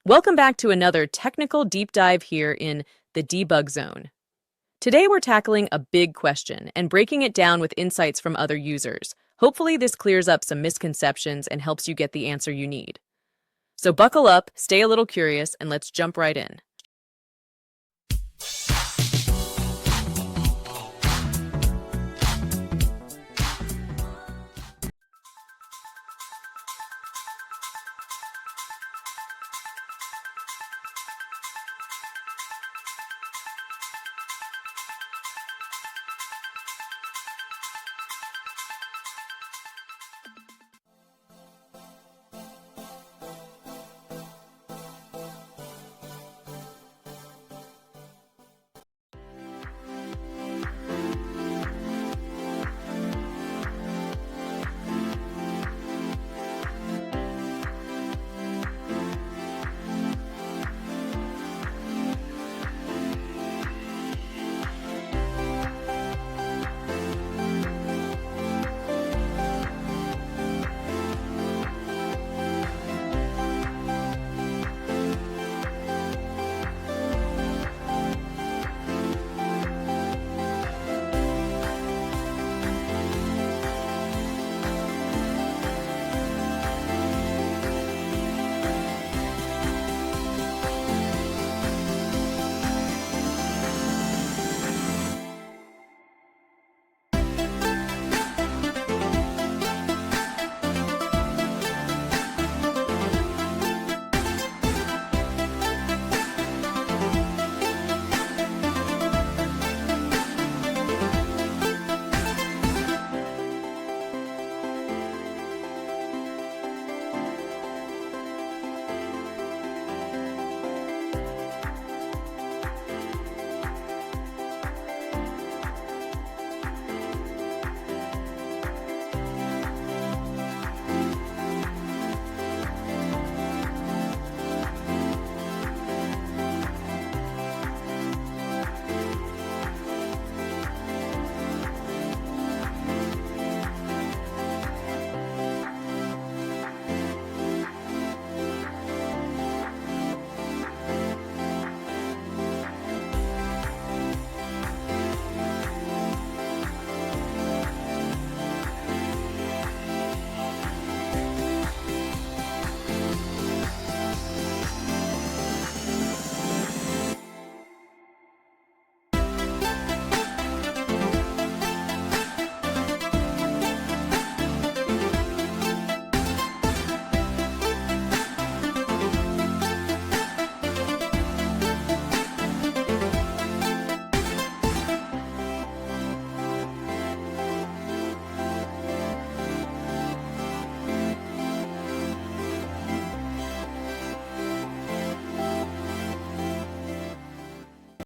Welcome back to another technical deep dive here in the debug zone. Today we're tackling a big question and breaking it down with insights from other users. Hopefully this clears up some misconceptions and helps you get the answer you need. So buckle up, stay a little curious, and let's jump right in.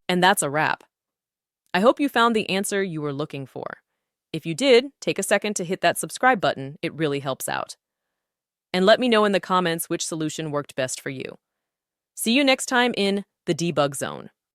And that's a wrap. I hope you found the answer you were looking for. If you did, take a second to hit that subscribe button. It really helps out. And let me know in the comments which solution worked best for you. See you next time in the debug zone.